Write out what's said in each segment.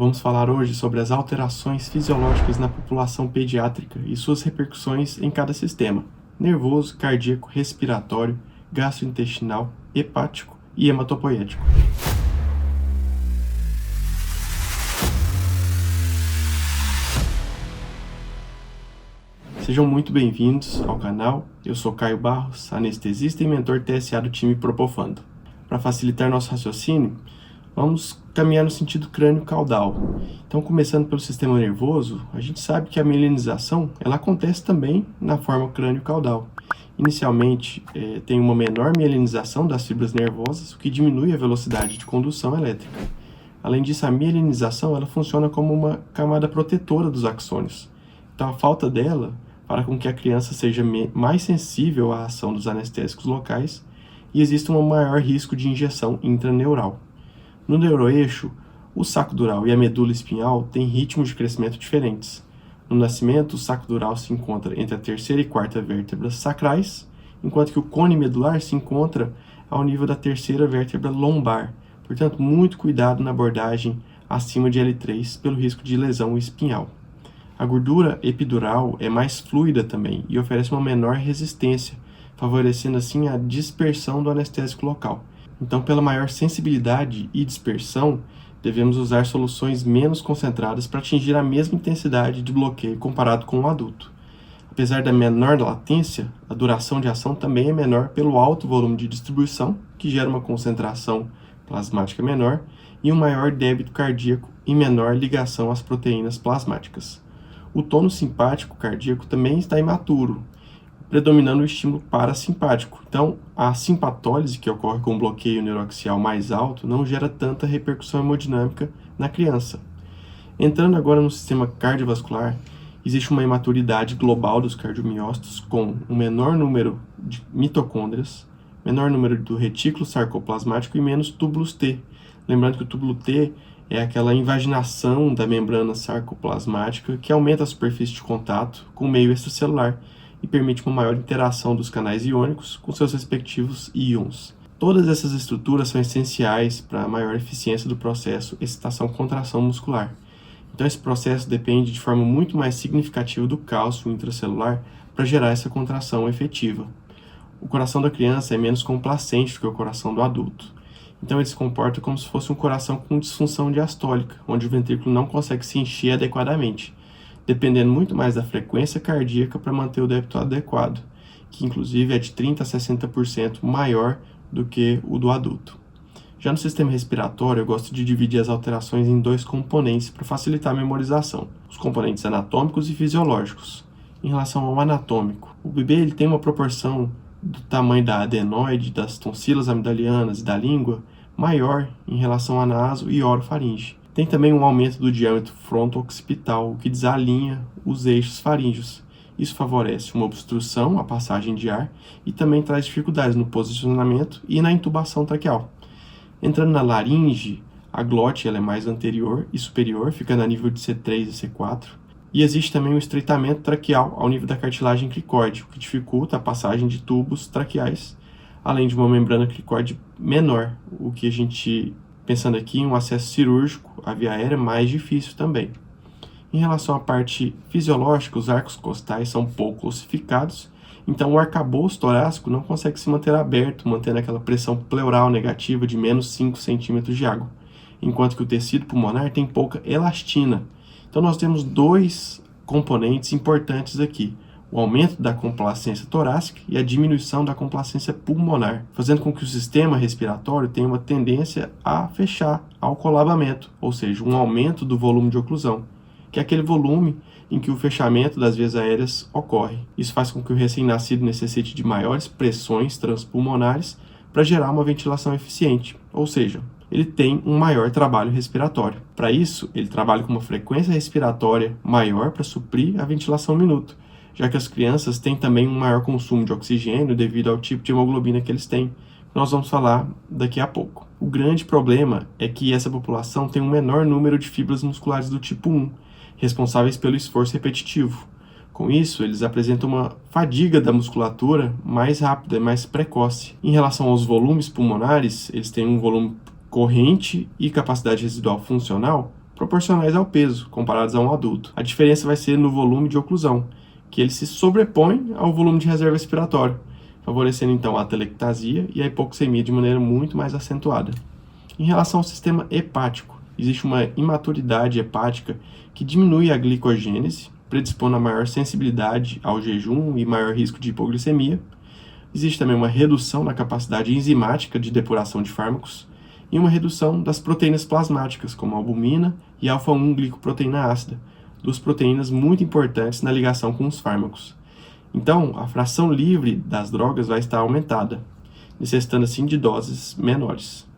Vamos falar hoje sobre as alterações fisiológicas na população pediátrica e suas repercussões em cada sistema: nervoso, cardíaco, respiratório, gastrointestinal, hepático e hematopoético. Sejam muito bem-vindos ao canal. Eu sou Caio Barros, anestesista e mentor TSA do time Propofando. Para facilitar nosso raciocínio, vamos caminhar no sentido crânio-caudal. Então, começando pelo sistema nervoso, a gente sabe que a mielinização ela acontece também na forma crânio-caudal. Inicialmente, tem uma menor mielinização das fibras nervosas, o que diminui a velocidade de condução elétrica. Além disso, a mielinização ela funciona como uma camada protetora dos axônios. Então, a falta dela fará com que a criança seja mais sensível à ação dos anestésicos locais e exista um maior risco de injeção intraneural. No neuroeixo, o saco dural e a medula espinhal têm ritmos de crescimento diferentes. No nascimento, o saco dural se encontra entre a terceira e quarta vértebras sacrais, enquanto que o cone medular se encontra ao nível da terceira vértebra lombar. Portanto, muito cuidado na abordagem acima de L3 pelo risco de lesão espinhal. A gordura epidural é mais fluida também e oferece uma menor resistência, favorecendo assim a dispersão do anestésico local. Então, pela maior sensibilidade e dispersão, devemos usar soluções menos concentradas para atingir a mesma intensidade de bloqueio comparado com o adulto. Apesar da menor latência, a duração de ação também é menor pelo alto volume de distribuição, que gera uma concentração plasmática menor e um maior débito cardíaco e menor ligação às proteínas plasmáticas. O tônus simpático cardíaco também está imaturo, predominando o estímulo parasimpático. Então, a simpatólise, que ocorre com um bloqueio neuroaxial mais alto, não gera tanta repercussão hemodinâmica na criança. Entrando agora no sistema cardiovascular, existe uma imaturidade global dos cardiomiócitos com um menor número de mitocôndrias, menor número do retículo sarcoplasmático e menos túbulos T. Lembrando que o túbulo T é aquela invaginação da membrana sarcoplasmática que aumenta a superfície de contato com o meio extracelular e permite uma maior interação dos canais iônicos com seus respectivos íons. Todas essas estruturas são essenciais para a maior eficiência do processo excitação-contração muscular. Então esse processo depende de forma muito mais significativa do cálcio intracelular para gerar essa contração efetiva. O coração da criança é menos complacente do que o coração do adulto. Então ele se comporta como se fosse um coração com disfunção diastólica, onde o ventrículo não consegue se encher adequadamente, dependendo muito mais da frequência cardíaca para manter o débito adequado, que inclusive é de 30% a 60% maior do que o do adulto. Já no sistema respiratório, eu gosto de dividir as alterações em dois componentes para facilitar a memorização: os componentes anatômicos e fisiológicos. Em relação ao anatômico, o bebê ele tem uma proporção do tamanho da adenoide, das tonsilas amidalianas e da língua maior em relação a naso e orofaringe. Tem também um aumento do diâmetro fronto-occipital, o que desalinha os eixos faríngeos. Isso favorece uma obstrução, a passagem de ar, e também traz dificuldades no posicionamento e na intubação traqueal. Entrando na laringe, a glote ela é mais anterior e superior, ficando a nível de C3 e C4. E existe também um estreitamento traqueal ao nível da cartilagem cricóide, o que dificulta a passagem de tubos traqueais, além de uma membrana cricóide menor, o que a gente, pensando aqui em um acesso cirúrgico à via aérea, mais difícil também. Em relação à parte fisiológica, os arcos costais são pouco ossificados, então o arcabouço torácico não consegue se manter aberto, mantendo aquela pressão pleural negativa de menos 5 centímetros de água, enquanto que o tecido pulmonar tem pouca elastina. Então nós temos dois componentes importantes aqui: o aumento da complacência torácica e a diminuição da complacência pulmonar, fazendo com que o sistema respiratório tenha uma tendência a fechar, ao colabamento, ou seja, um aumento do volume de oclusão, que é aquele volume em que o fechamento das vias aéreas ocorre. Isso faz com que o recém-nascido necessite de maiores pressões transpulmonares para gerar uma ventilação eficiente, ou seja, ele tem um maior trabalho respiratório. Para isso, ele trabalha com uma frequência respiratória maior para suprir a ventilação minuto, já que as crianças têm também um maior consumo de oxigênio devido ao tipo de hemoglobina que eles têm. Nós vamos falar daqui a pouco. O grande problema é que essa população tem um menor número de fibras musculares do tipo 1, responsáveis pelo esforço repetitivo. Com isso, eles apresentam uma fadiga da musculatura mais rápida e mais precoce. Em relação aos volumes pulmonares, eles têm um volume corrente e capacidade residual funcional proporcionais ao peso, comparados a um adulto. A diferença vai ser no volume de oclusão, que ele se sobrepõe ao volume de reserva respiratório, favorecendo então a atelectasia e a hipoxemia de maneira muito mais acentuada. Em relação ao sistema hepático, existe uma imaturidade hepática que diminui a glicogênese, predispondo a maior sensibilidade ao jejum e maior risco de hipoglicemia. Existe também uma redução na capacidade enzimática de depuração de fármacos e uma redução das proteínas plasmáticas, como a albumina e alfa-1-glicoproteína ácida, duas proteínas muito importantes na ligação com os fármacos. Então, a fração livre das drogas vai estar aumentada, necessitando assim de doses menores.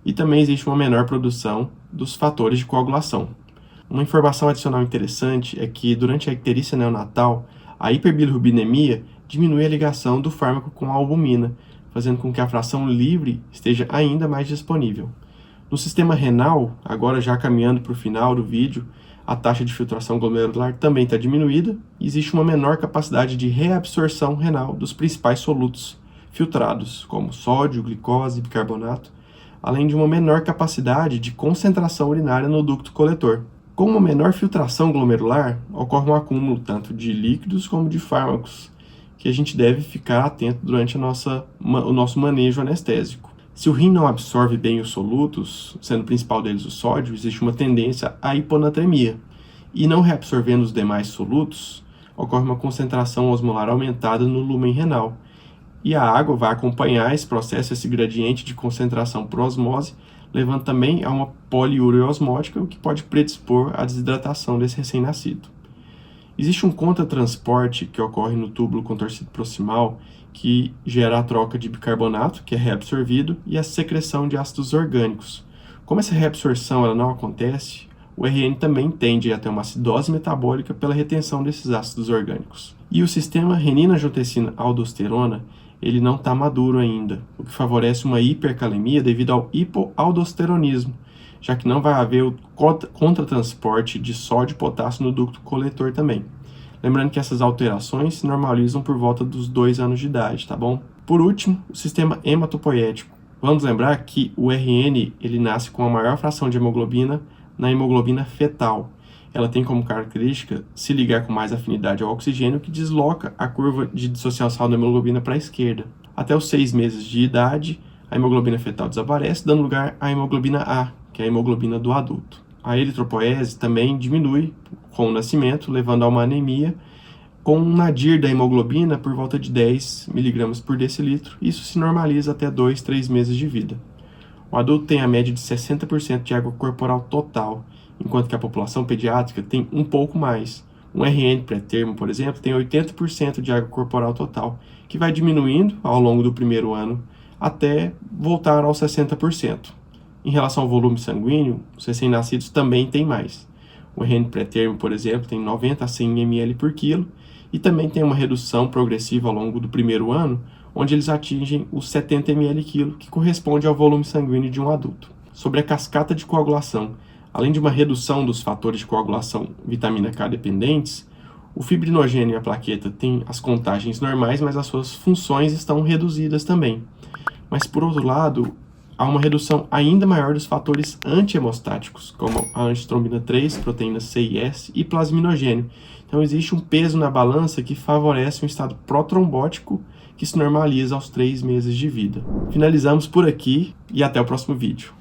E também existe uma menor produção dos fatores de coagulação. Uma informação adicional interessante é que durante a icterícia neonatal, a hiperbilirrubinemia diminui a ligação do fármaco com a albumina, fazendo com que a fração livre esteja ainda mais disponível. No sistema renal, agora já caminhando para o final do vídeo, a taxa de filtração glomerular também está diminuída e existe uma menor capacidade de reabsorção renal dos principais solutos filtrados, como sódio, glicose e bicarbonato, além de uma menor capacidade de concentração urinária no ducto coletor. Com uma menor filtração glomerular, ocorre um acúmulo tanto de líquidos como de fármacos, que a gente deve ficar atento durante o nosso manejo anestésico. Se o rim não absorve bem os solutos, sendo o principal deles o sódio, existe uma tendência à hiponatremia. E não reabsorvendo os demais solutos, ocorre uma concentração osmolar aumentada no lúmen renal. E a água vai acompanhar esse processo, esse gradiente de concentração por osmose, levando também a uma poliúria osmótica, o que pode predispor à desidratação desse recém-nascido. Existe um contratransporte que ocorre no túbulo contorcido proximal, que gera a troca de bicarbonato, que é reabsorvido, e a secreção de ácidos orgânicos. Como essa reabsorção ela não acontece, o RN também tende a ter uma acidose metabólica pela retenção desses ácidos orgânicos. E o sistema renina-angiotensina-aldosterona, ele não está maduro ainda, o que favorece uma hipercalemia devido ao hipoaldosteronismo, já que não vai haver o contratransporte de sódio e potássio no ducto coletor também. Lembrando que essas alterações se normalizam por volta dos 2 anos de idade, tá bom? Por último, o sistema hematopoético. Vamos lembrar que o RN ele nasce com a maior fração de hemoglobina na hemoglobina fetal. Ela tem como característica se ligar com mais afinidade ao oxigênio, que desloca a curva de dissociação da hemoglobina para a esquerda. Até os 6 meses de idade, a hemoglobina fetal desaparece, dando lugar à hemoglobina A, que é a hemoglobina do adulto. A eritropoese também diminui com o nascimento, levando a uma anemia, com um nadir da hemoglobina por volta de 10 mg por decilitro. Isso se normaliza até 2, 3 meses de vida. O adulto tem a média de 60% de água corporal total, enquanto que a população pediátrica tem um pouco mais. Um RN pré-termo, por exemplo, tem 80% de água corporal total, que vai diminuindo ao longo do primeiro ano até voltar aos 60%. Em relação ao volume sanguíneo, os recém-nascidos também têm mais. O RN pré-termo, por exemplo, tem 90 a 100 ml por quilo e também tem uma redução progressiva ao longo do primeiro ano, onde eles atingem os 70 ml quilo, que corresponde ao volume sanguíneo de um adulto. Sobre a cascata de coagulação, além de uma redução dos fatores de coagulação vitamina K dependentes, o fibrinogênio e a plaqueta têm as contagens normais, mas as suas funções estão reduzidas também. Mas, por outro lado, há uma redução ainda maior dos fatores antihemostáticos, como a antitrombina 3, proteínas C e S e plasminogênio. Então, existe um peso na balança que favorece um estado protrombótico que se normaliza aos 3 meses de vida. Finalizamos por aqui e até o próximo vídeo.